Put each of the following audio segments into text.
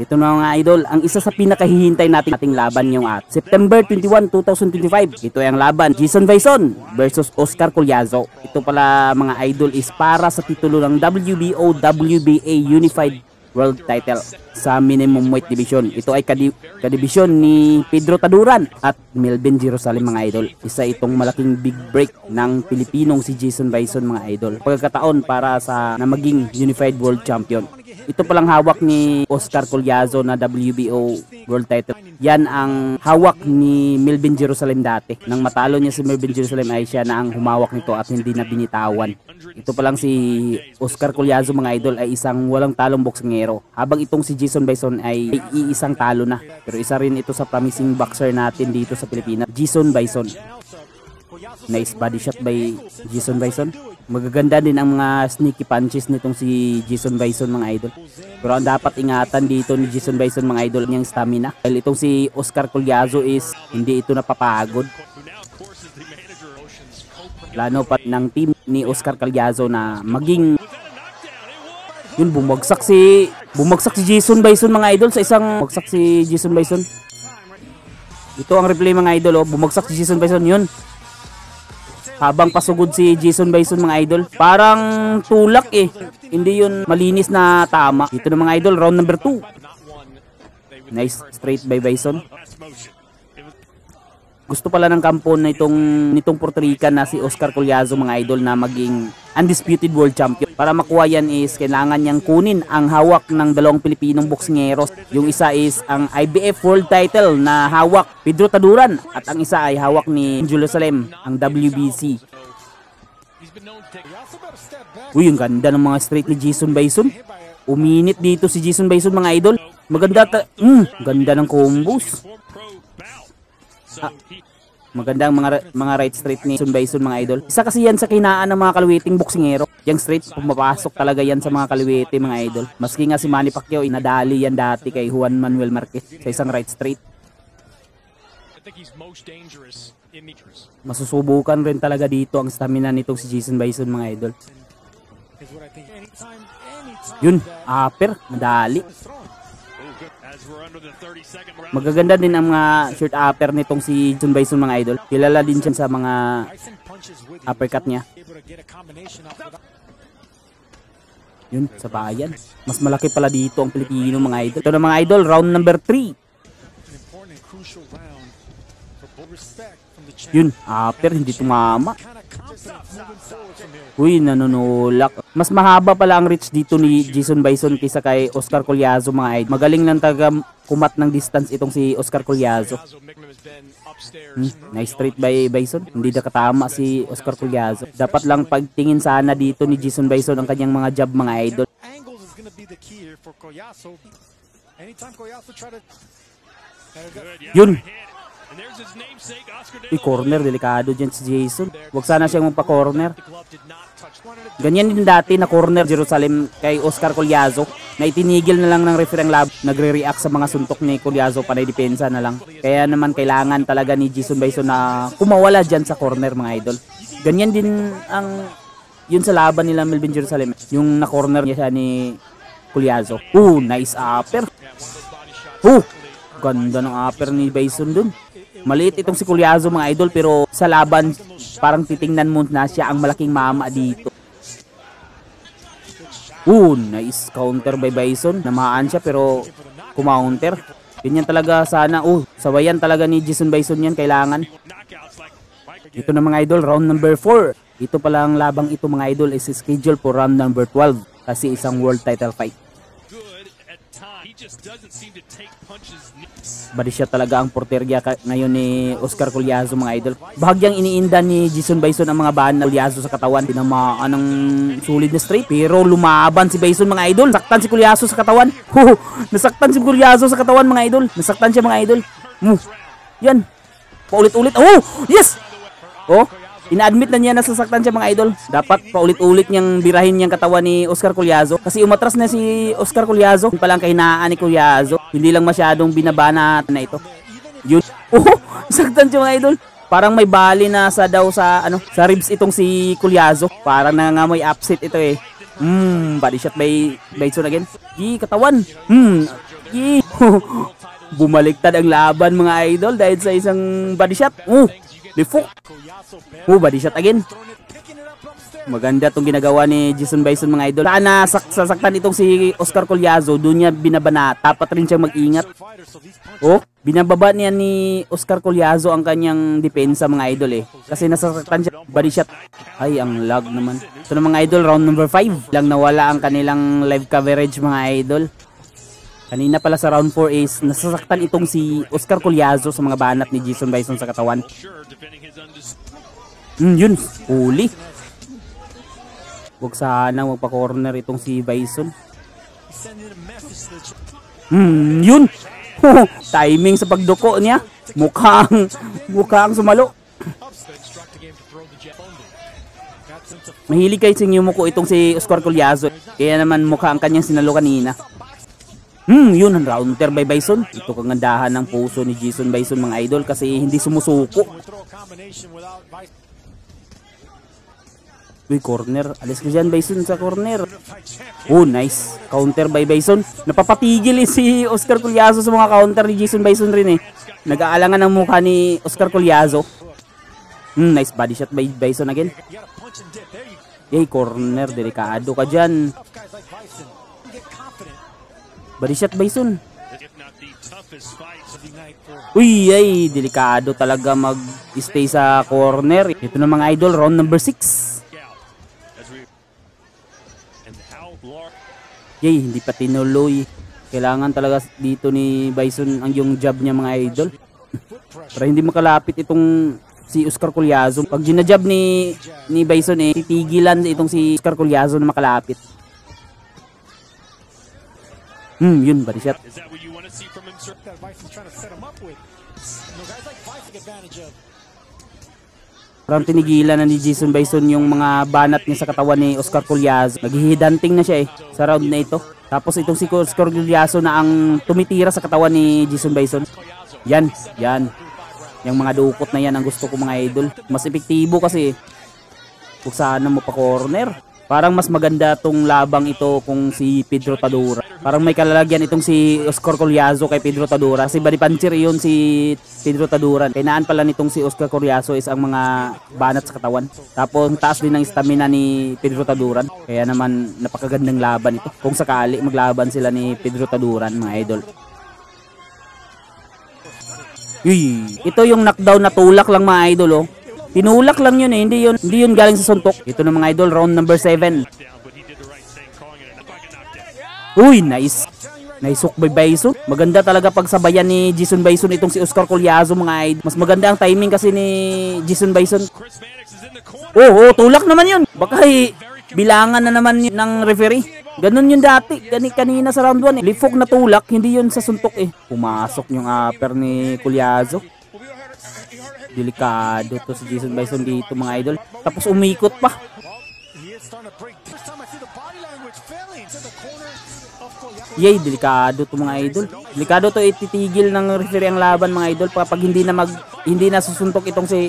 Ito na mga idol, ang isa sa pinakahihintay nating laban yung at September 21, 2025. Ito ay ang laban, Jason Bison versus Oscar Collazo. Ito pala mga idol is para sa titulo ng WBO WBA Unified World Title sa minimum weight division. Ito ay kadibisyon ni Pedro Taduran at Melvin Jerusalem mga idol. Isa itong malaking big break ng Pilipinong si Jason Bison mga idol. Pagkakataon para sa na maging Unified World Champion. Ito palang hawak ni Oscar Collazo na WBO World Title. Yan ang hawak ni Melvin Jerusalem dati. Nang matalo niya si Melvin Jerusalem ay siya na ang humawak nito at hindi na binitawan. Ito palang si Oscar Collazo mga idol ay isang walang talong boksingero. Habang itong si Jason Bison ay iisang talo na. Pero isa rin ito sa promising boxer natin dito sa Pilipinas, Jason Bison. Nice body shot by Jason Bison. Magaganda din ang mga sneaky punches nitong si Jason Bison mga idol. Pero ang dapat ingatan dito ni Jason Bison mga idol niyang stamina. Dahil itong si Oscar Collazo is hindi ito napapagod. Plano pa ng team ni Oscar Collazo na maging yun bumagsak si Jason Bison mga idol sa isang bumagsak si Jason Bison. Ito ang replay mga idol, oh, bumagsak si Jason Bison yun. Habang pasugod si Jason Bison mga idol, parang tulak eh. Hindi yun malinis na tama. Ito na mga idol, round number 2. Nice straight by Bison. Gusto pala ng kampo na nitong Puerto Rican na si Oscar Collazo mga idol na maging undisputed world champion. Para makuha yan is kailangan niyang kunin ang hawak ng dalawang Pilipinong boksingeros. Yung isa is ang IBF world title na hawak Pedro Taduran at ang isa ay hawak ni Jerusalem, ang WBC. Uy, yung ganda ng mga straight ni Jason Bison. Uminit dito si Jason Bison mga idol. Maganda ganda ng combos. Magandang mga right straight ni Jason Bison mga idol. Isa kasi yan sa kinaan ng mga kaliwiting boksingero. Yung straight, pumapasok talaga yan sa mga kaliwiti mga idol. Maski nga si Manny Pacquiao, inadali yan dati kay Juan Manuel Marquez sa isang right straight. Masusubukan rin talaga dito ang stamina nitong si Jason Bison mga idol. Yun, upper, madali. Magaganda din ang mga short upper nitong si Jason Bison mga idol. Kilala din siya sa mga uppercut niya. Yun, sa bayan. Mas malaki pala dito ang Pilipino mga idol. Ito na mga idol, round number 3. Yun, upper, hindi tumama. Uy, nanunulak. Mas mahaba pala ang reach dito ni Jason Bison kaysa kay Oscar Collazo mga idol. Magaling lang taga kumat ng distance itong si Oscar Collazo. Nice straight by Bison. Hindi nakatama si Oscar Collazo. Dapat lang pagtingin sana dito ni Jason Bison ang kanyang mga jab mga idol. Yun. Corner, delikado dyan si Jason. Huwag sana siyang magpa-corner. Ganyan din dati na corner Jerusalem kay Oscar Collazo na itinigil na lang ng referee ang lab. Nagre-react sa mga suntok ni Collazo, panay depensa na lang. Kaya naman kailangan talaga ni Jason Bison na kumawala dyan sa corner mga idol. Ganyan din ang yun sa laban nila Melvin Jerusalem. Yung na-corner niya siya ni Collazo. Nice upper. Ganda ng upper ni Bison dun. Maliit itong si Collazo mga idol pero sa laban parang titingnan mo na siya ang malaking mama dito. Nice counter by Bison. Namaan siya pero kumounter. Ganyan talaga sana. Sabayan talaga ni Jason Bison yan kailangan. Ito na mga idol, round number 4. Ito pala ang labang ito mga idol is scheduled for round number 12 kasi isang world title fight. Body shot talaga ang porterya ngayon ni Oscar Collazo mga idol. Bahagyang iniinda ni Jason Bison ang mga bahan na Collazo sa katawan. Tinamaan ng sulit na straight pero lumaban si Bison mga idol. Nasaktan si Collazo sa katawan. Nasaktan si Collazo sa katawan mga idol. Nasaktan siya mga idol. Yan. Paulit-ulit. Yes! Ina-admit na niya na sasaktan siya mga idol. Dapat paulit-ulit niyang birahin niyang katawan ni Oscar Collazo. Kasi umatras na si Oscar Collazo. Yun palang kahinaan ni Collazo. Hindi lang masyadong binabana na ito. Yun. Saktan siya mga idol. Parang may bali na sa ribs itong si Collazo. Parang nangangamoy upset ito eh. Body shot by Bison again. Katawan. Yee! Bumaliktad ang laban mga idol dahil sa isang body shot. Lifok. Body shot again. Maganda tong ginagawa ni Jason Bison mga idol. Sana sasaktan itong si Oscar Collazo, doon niya binabanata. Dapat rin siyang mag-ingat. Binababa niya ni Oscar Collazo ang kanyang depensa mga idol kasi nasasaktan siya. Body shot. Ay, ang lag naman. So na mga idol, round number 5. Lang nawala ang kanilang live coverage mga idol. Kanina pala sa round 4 is nasasaktan itong si Oscar Collazo sa mga banat ni Jason Bison sa katawan. Yun, huli. Huwag sana magpa-corner itong si Bison. Yun. Timing sa pagduko niya. Mukhang sumalo. Mahilig kayo sa Yumuko itong si Oscar Collazo. Kaya naman mukha ang kanyang sinalo kanina. Yun ang rounder by Bison. Ito kagandahan ng puso ni Jason Bison mga idol kasi hindi sumusuko. Uy, corner. Alis ka dyan, Bison, sa corner. Nice. Counter by Bison. Napapatigil si Oscar Collazo sa mga counter ni Jason Bison rin Nag-aalangan ang mukha ni Oscar Collazo. Nice body shot by Bison again. Yay, corner. Delikado ka dyan. Body shot Bison. Uy, ay, delikado talaga mag-stay sa corner. Ito na mga idol, round number 6. Yay, hindi pa tinuloy. Kailangan talaga dito ni Bison ang yung jab niya mga idol. Para hindi makalapit itong si Oscar Collazo. Pag ginajab ni Bison titigilan itong si Oscar Collazo na makalapit. Yun, body shot. Parang tinigilan na ni Jason Bison yung mga banat niya sa katawan ni Oscar Collazo. Naghihidanting na siya sa round na ito. Tapos itong si Oscar Collazo na ang tumitira sa katawan ni Jason Bison. Yan. Yung mga dukot na yan ang gusto ko mga idol. Mas epektibo kasi kung saan mo pa corner. Parang mas maganda tong labang ito kung si Pedro Tadura. Parang may kalalagyan itong si Oscar Collazo kay Pedro Tadura. Si body puncher yun si Pedro Tadura. Kainaan pala nitong si Oscar Collazo is ang mga banat sa katawan. Tapos taas din ng stamina ni Pedro Tadura. Kaya naman napakagandang laban ito. Kung sakali maglaban sila ni Pedro Tadura mga idol. Ito yung knockdown na tulak lang mga idol Tinulak lang yun hindi yun galing sa suntok. Ito na mga idol, round number 7. Uy, nice. Nice hook by Bison. Maganda talaga pagsabayan ni Jason Bison itong si Oscar Collazo mga idol. Mas maganda ang timing kasi ni Jason Bison. Tulak naman yun. Baka bilangan na naman ng referee. Ganun yun dati. Kanina sa round 1 Lifok na tulak, hindi yun sa suntok Pumasok yung upper ni Collazo. Delikado to si Jason Bison dito mga idol. Tapos umikot pa. Yay, delikado to mga idol. Delikado to ititigil ng referee ang laban mga idol kapag hindi na susuntok itong si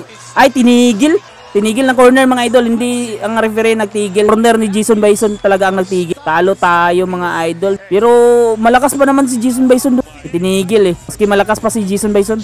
tinigil ng corner mga idol. Hindi ang referee nagtigil. Corner ni Jason Bison talaga ang nagtigil. Talo tayo mga idol. Pero malakas pa naman si Jason Bison. Tinigil Maski malakas pa si Jason Bison.